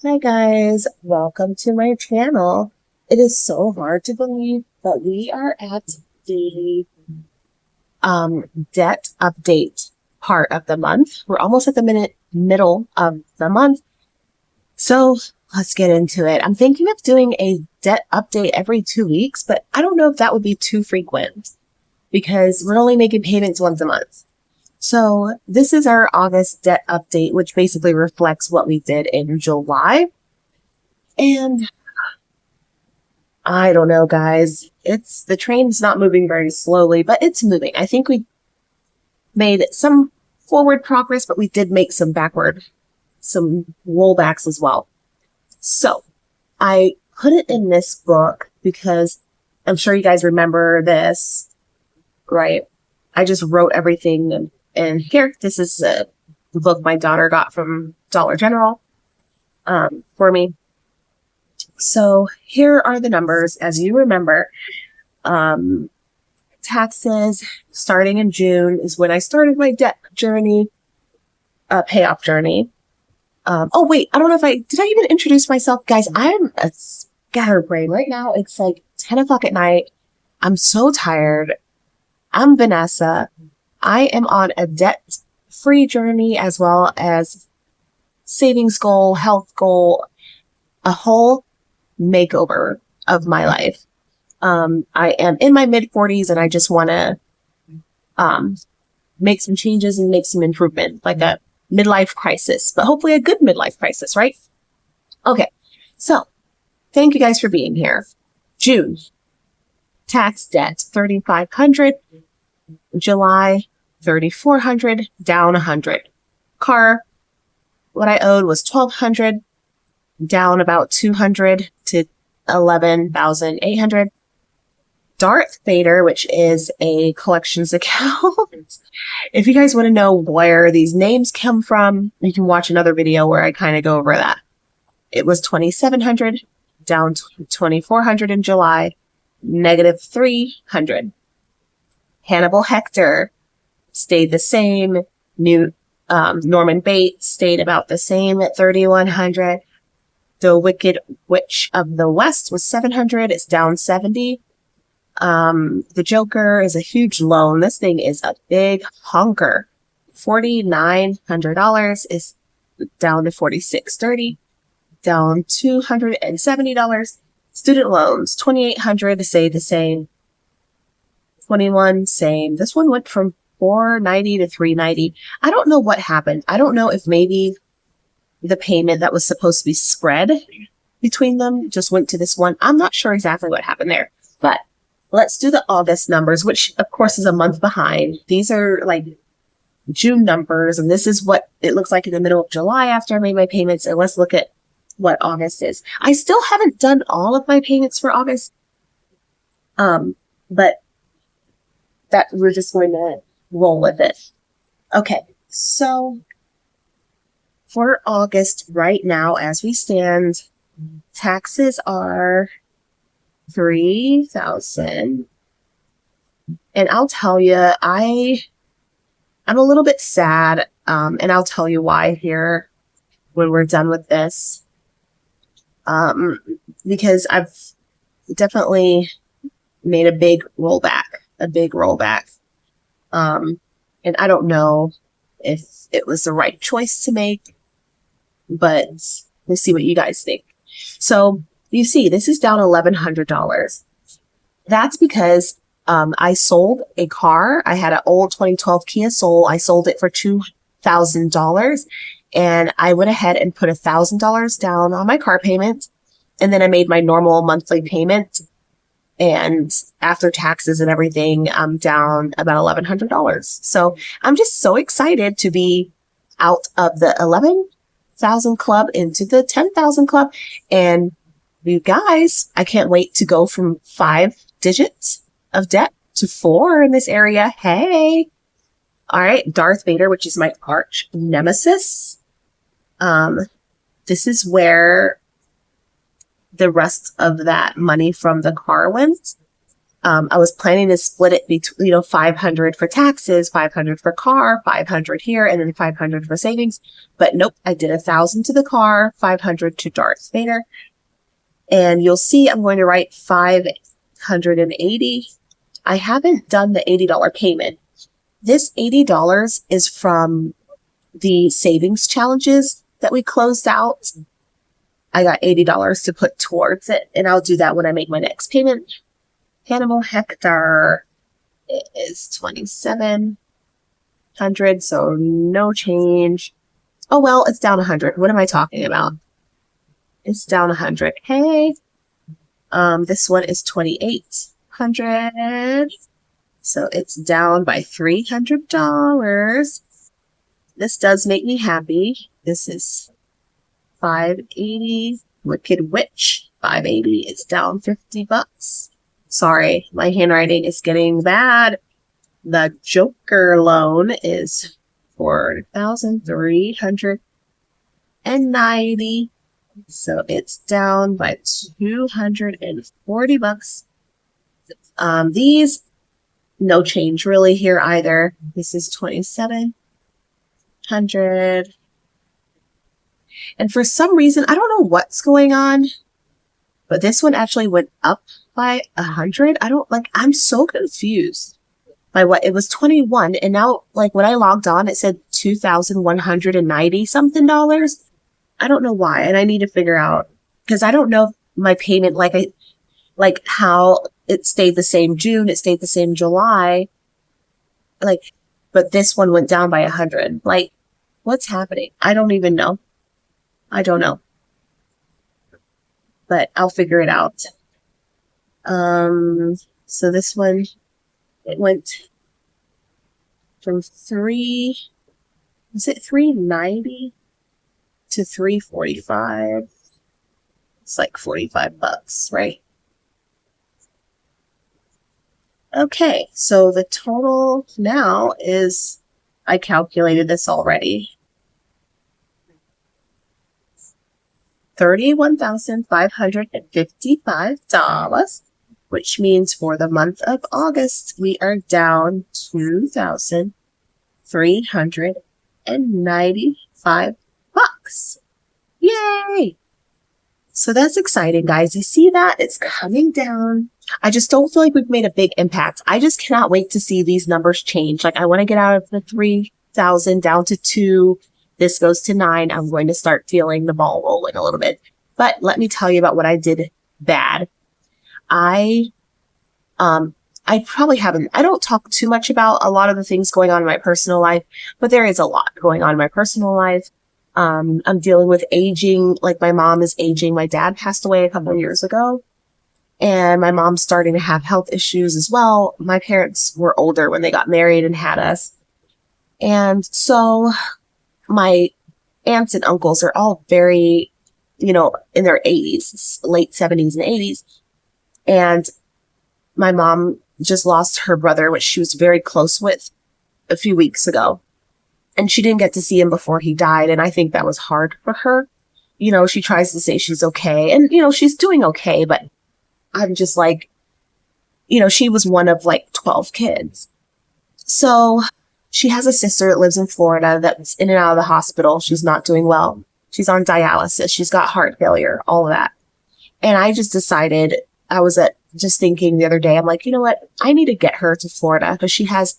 Hi guys, welcome to my channel. It is so hard to believe, but we are at the debt update part of the month. We're almost at the middle of the month. So let's get into it. I'm thinking of doing a debt update every 2 weeks, but I don't know if that would be too frequent because we're only making payments once a month. So this is our August debt update, which basically reflects what we did in July. And I don't know, guys. The train's not moving very slowly, but it's moving. I think we made some forward progress, but we did make some rollbacks as well. So I put it in this book because I'm sure you guys remember this, right? I just wrote everything in here. This is the book my daughter got from Dollar General for me. So here are the numbers. As you remember, taxes starting in June is when I started my debt journey, payoff journey. Oh wait, I don't know did I even introduce myself? Guys, I'm a scatterbrain right now. It's like 10 o'clock at night. I'm so tired. I'm Vanessa. I am on a debt-free journey as well as savings goal, health goal, a whole makeover of my life. I am in my mid-40s and I just want to make some changes and make some improvement, like a midlife crisis, but hopefully a good midlife crisis, right? Okay, so thank you guys for being here. June, tax debt, $3,500. July, $3,400, down $100. Car, what I owed was $1,200, down about $200 to $11,800. Darth Vader, which is a collections account. If you guys want to know where these names come from, you can watch another video where I kind of go over that. It was $2,700, down $2,400 in July, negative $300. Hannibal Hector stayed the same. Norman Bates stayed about the same at $3,100. The Wicked Witch of the West was $700. It's down $70. The Joker is a huge loan. This thing is a big honker. $4,900 is down to $4,630. Down $270. Student loans, $2,800 stayed the same. 21, same. This one went from $490 to $390. I don't know what happened. I don't know if maybe the payment that was supposed to be spread between them just went to this one. I'm not sure exactly what happened there, but let's do the August numbers, which of course is a month behind. These are like June numbers, and this is what it looks like in the middle of July after I made my payments. And let's look at what August is. I still haven't done all of my payments for August, but that we're just going to roll with it. Okay, so for August right now, as we stand, taxes are $3,000. And I'll tell you, I'm a little bit sad, and I'll tell you why here when we're done with this. Because I've definitely made a big rollback. And I don't know if it was the right choice to make, but we'll see what you guys think. So you see, this is down $1,100. That's because I sold a car. I had an old 2012 Kia Soul. I sold it for $2,000, and I went ahead and put $1,000 down on my car payment, and then I made my normal monthly payment. And after taxes and everything, I'm down about $1,100. So I'm just so excited to be out of the 11,000 club into the 10,000 club. And you guys, I can't wait to go from 5 digits of debt to 4 in this area. Hey. All right. Darth Vader, which is my arch nemesis. This is where the rest of that money from the car went. I was planning to split it between, 500 for taxes, 500 for car, 500 here, and then 500 for savings. But nope, I did 1,000 to the car, 500 to Darth Vader. And you'll see I'm going to write 580. I haven't done the $80 payment. This $80 is from the savings challenges that we closed out. I got $80 to put towards it, and I'll do that when I make my next payment. Hannibal Hector is 2,700, so no change. Oh, well, it's down 100. What am I talking about? It's down 100. Hey, this one is 2,800. So it's down by $300. This does make me happy. This is 580. Wicked Witch, 580. It's down $50. Sorry, my handwriting is getting bad. The Joker loan is 4,390. So it's down by $240. These, no change really here either. This is 2,700. And for some reason, I don't know what's going on, but this one actually went up by 100. I'm so confused by what it was 21. And now, like, when I logged on, it said $2,190 something dollars. I don't know why. And I need to figure out, because I don't know if my payment, like how it stayed the same June, it stayed the same July, but this one went down by 100. Like, what's happening? I don't even know. I don't know. But I'll figure it out. So this one, it went from 390 to 345. It's like $45, right? Okay, so the total now is, I calculated this already, $31,555, which means for the month of August, we are down $2,395. Yay! So that's exciting, guys. You see that? It's coming down. I just don't feel like we've made a big impact. I just cannot wait to see these numbers change. Like, I want to get out of the 3,000 down to 2. This goes to 9. I'm going to start feeling the ball rolling a little bit. But let me tell you about what I did bad. I don't talk too much about a lot of the things going on in my personal life, but there is a lot going on in my personal life. I'm dealing with aging, like my mom is aging. My dad passed away a couple of years ago, and my mom's starting to have health issues as well. My parents were older when they got married and had us. And so my aunts and uncles are all very, in their 80s, late 70s and 80s. And my mom just lost her brother, which she was very close with, a few weeks ago. And she didn't get to see him before he died. And I think that was hard for her. She tries to say she's okay. And, she's doing okay. But I'm just like, she was one of like 12 kids. So she has a sister that lives in Florida that's in and out of the hospital. She's not doing well. She's on dialysis. She's got heart failure, all of that. And I just decided, I was just thinking the other day, I'm like, you know what? I need to get her to Florida because she has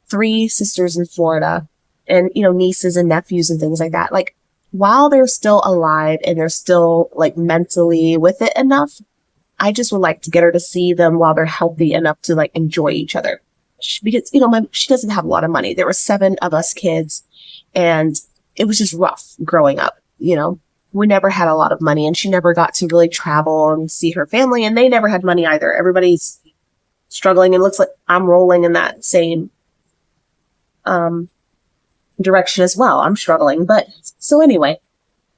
3 sisters in Florida and, nieces and nephews and things like that. Like, while they're still alive and they're still like mentally with it enough, I just would like to get her to see them while they're healthy enough to like enjoy each other. Because, she doesn't have a lot of money. There were 7 of us kids and it was just rough growing up. We never had a lot of money and she never got to really travel and see her family, and they never had money either. Everybody's struggling, and looks like I'm rolling in that same direction as well. I'm struggling. But so anyway,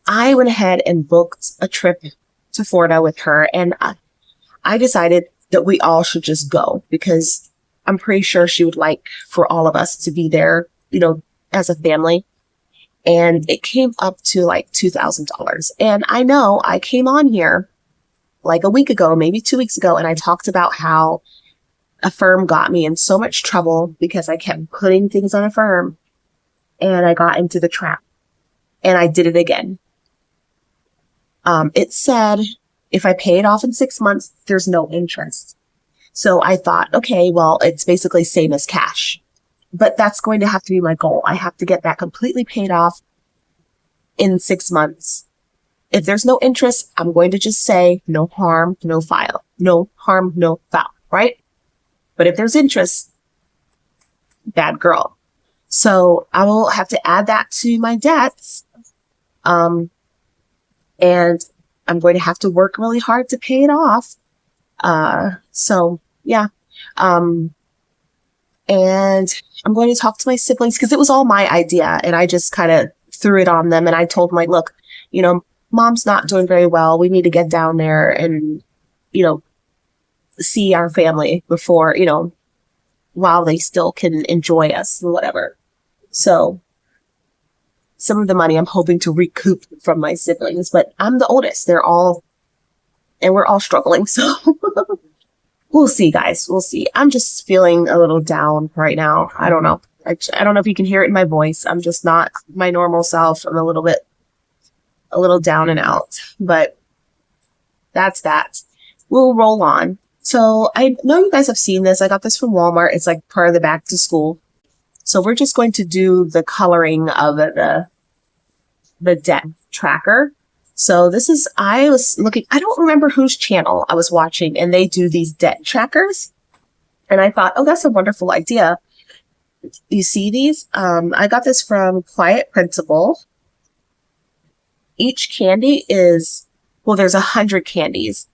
I went ahead and booked a trip to Florida with her, and I decided that we all should just go because I'm pretty sure she would like for all of us to be there, as a family. And it came up to like $2,000. And I know I came on here like a week ago, maybe 2 weeks ago, and I talked about how Affirm got me in so much trouble because I kept putting things on Affirm and I got into the trap and I did it again. It said if I pay it off in 6 months, there's no interest. So I thought, okay, well, it's basically same as cash, but that's going to have to be my goal. I have to get that completely paid off in 6 months. If there's no interest, I'm going to just say no harm, no foul. No harm, no foul, right? But if there's interest, bad girl. So I will have to add that to my debts. And I'm going to have to work really hard to pay it off. So yeah. And I'm going to talk to my siblings because it was all my idea and I just kind of threw it on them. And I told them, like, look, you know, mom's not doing very well. We need to get down there and, you know, see our family before, you know, while they still can enjoy us or whatever. So some of the money I'm hoping to recoup from my siblings, but I'm the oldest. They're all, and we're all struggling. So we'll see, guys. We'll see. I'm just feeling a little down right now. I don't know. I don't know if you can hear it in my voice. I'm just not my normal self. I'm a little down and out, but that's that. We'll roll on. So I know you guys have seen this. I got this from Walmart. It's like part of the back to school. So we're just going to do the coloring of the debt tracker. So this is, I was looking, I don't remember whose channel I was watching, and they do these debt trackers. And I thought, oh, that's a wonderful idea. You see these? I got this from Quiet Principle. Each candy is, well, there's 100 candies.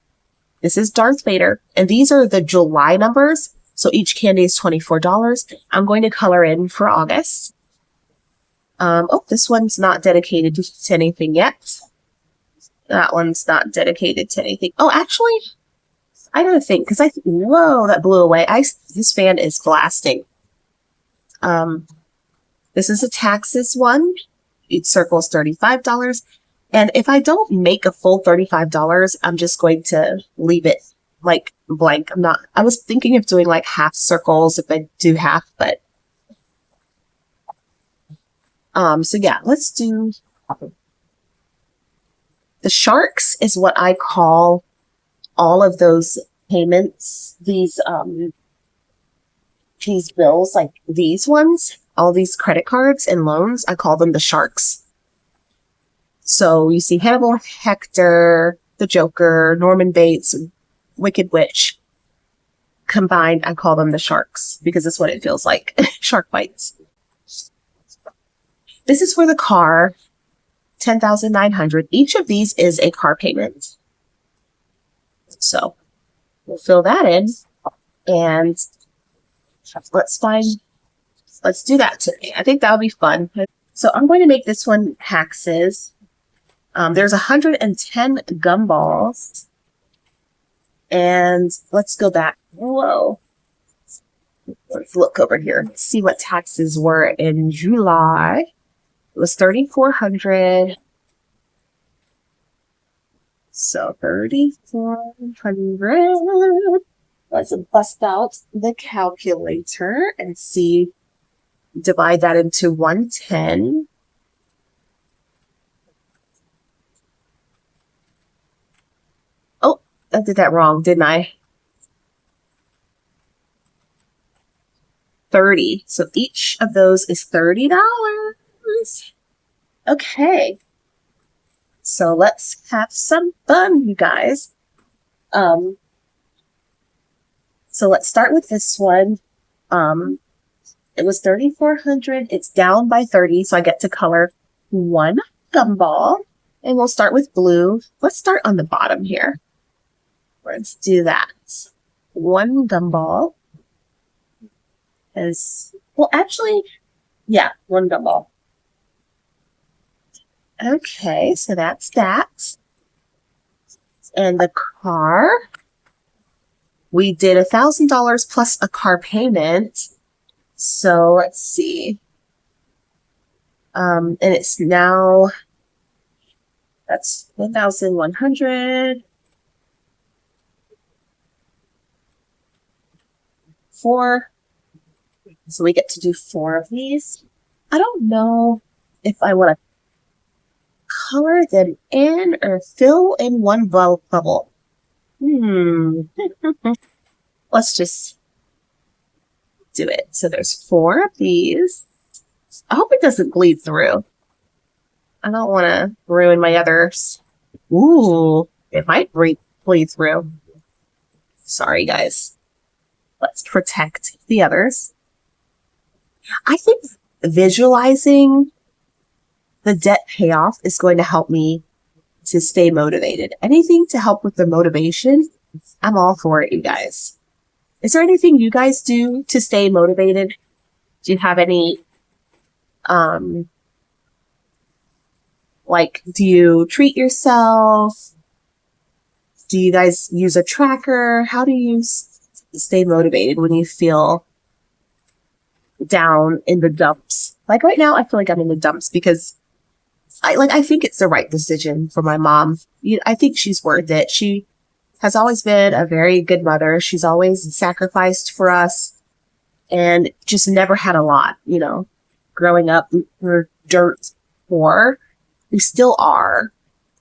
This is Darth Vader, and these are the July numbers. So each candy is $24. I'm going to color in for August. Oh, this one's not dedicated to anything yet. That one's not dedicated to anything. Oh, actually, I don't think, because whoa, that blew away. This fan is blasting. This is a taxes one. Each circle is $35. And if I don't make a full $35, I'm just going to leave it like blank. I was thinking of doing like half circles if I do half, but so yeah, let's do the sharks is what I call all of those payments, these bills, like these ones, all these credit cards and loans, I call them the sharks. So you see Hannibal Hector, the Joker, Norman Bates, Wicked Witch. Combined, I call them the sharks because that's what it feels like. Shark bites. This is for the car, $10,900. Each of these is a car payment. So we'll fill that in and let's do that today. I think that'll be fun. So I'm going to make this one taxes. There's 110 gumballs. And let's go back. Whoa. Let's look over here. See what taxes were in July. It was $3,400. So $3,400. Let's bust out the calculator and see. Divide that into 110. Oh, I did that wrong, didn't I? 30. So each of those is $30. Okay. So let's have some fun, you guys. So let's start with this one. It was $3,400. It's down by 30, so I get to color one gumball. And we'll start with blue. Let's start on the bottom here. Let's do that. One gumball. Well, actually, yeah, one gumball. Okay, so that's that. And the car, we did $1,000 plus a car payment. So let's see. And it's now, that's 1,100. 4. So we get to do 4 of these. I don't know if I want to color them in or fill in one bubble. Let's just do it. So there's 4 of these. I hope it doesn't bleed through. I don't want to ruin my others. Ooh, it might bleed through. Sorry, guys. Let's protect the others. I think visualizing the debt payoff is going to help me to stay motivated. Anything to help with the motivation, I'm all for it, you guys. Is there anything you guys do to stay motivated? Do you have any, do you treat yourself? Do you guys use a tracker? How do you stay motivated when you feel down in the dumps? Like right now, I feel like I'm in the dumps because I think it's the right decision for my mom. I think she's worth it. She has always been a very good mother. She's always sacrificed for us and just never had a lot, growing up, we're dirt poor. We still are,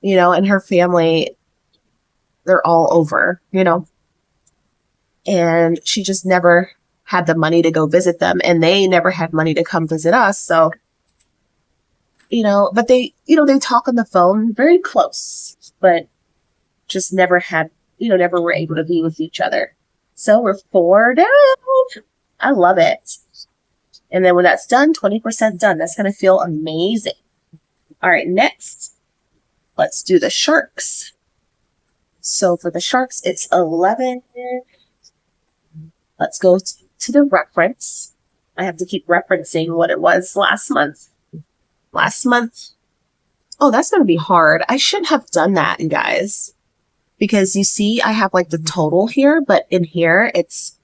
and her family, they're all over, and she just never had the money to go visit them, and they never had money to come visit us. So, but they talk on the phone very close, but just never had, never were able to be with each other. So we're 4 down. I love it. And then when that's done, 20% done. That's going to feel amazing. All right, next, let's do the sharks. So for the sharks, it's 11. Let's go to the reference. I have to keep referencing what it was last month. Oh, that's going to be hard. I should have done that, you guys. Because you see, I have the total here, but in here, it's...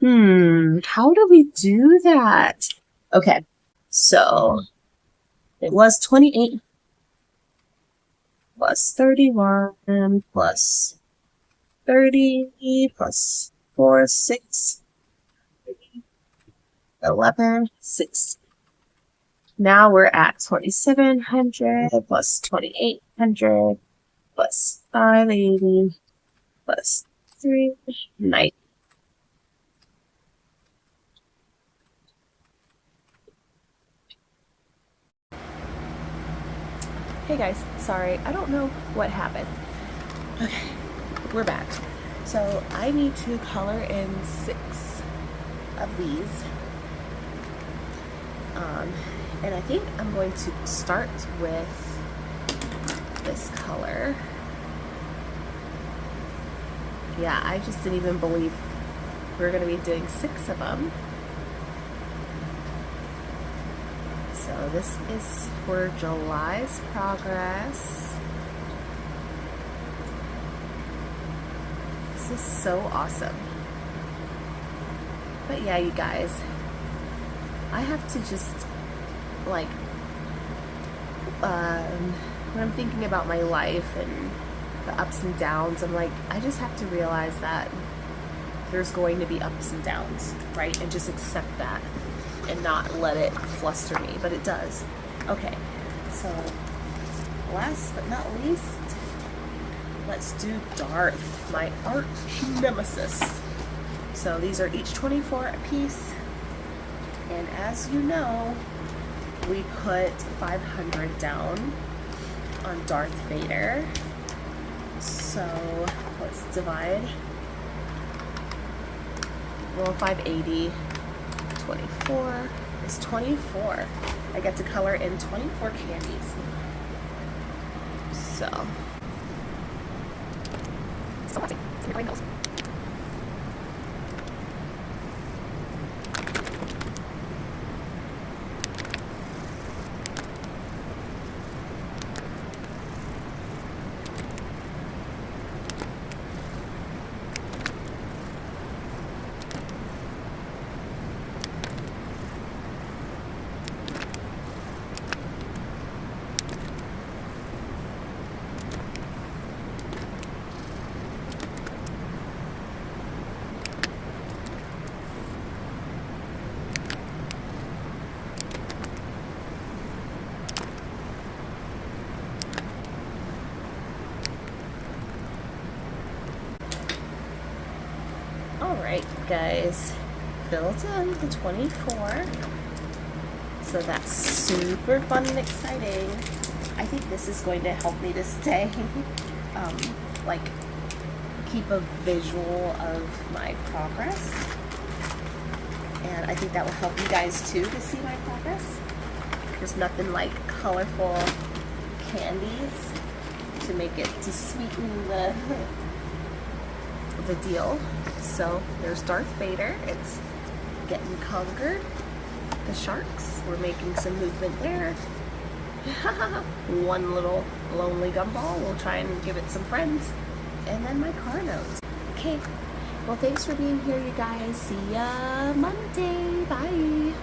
how do we do that? Okay, so it was 28 plus 31 plus 30 plus 4, 6, 11, 6. Now we're at 2,700 plus 2,800 plus 580 plus 390. Hey guys, sorry, I don't know what happened. Okay, we're back. So I need to color in 6 of these. And I think I'm going to start with this color. Yeah, I just didn't even believe we were going to be doing 6 of them. So this is for July's progress. This is so awesome. But yeah, you guys, I have to just when I'm thinking about my life and the ups and downs, I'm like, I just have to realize that there's going to be ups and downs, right? And just accept that and not let it fluster me, but it does. Okay, so last but not least, let's do Darth, my arch nemesis. So these are each 24 a piece, and as you know, we put 500 down on Darth Vader. So let's divide. Well, 580, 24 is 24. I get to color in 24 candies. So, wrinkles. Alright, guys. Built in the 24. So that's super fun and exciting. I think this is going to help me to stay, like, keep a visual of my progress. And I think that will help you guys too to see my progress. There's nothing like colorful candies to make it, to sweeten the deal. So there's Darth Vader. It's getting conquered. The sharks. We're making some movement there. One little lonely gumball. We'll try and give it some friends. And then my car notes. Okay. Well, thanks for being here, you guys. See ya Monday. Bye.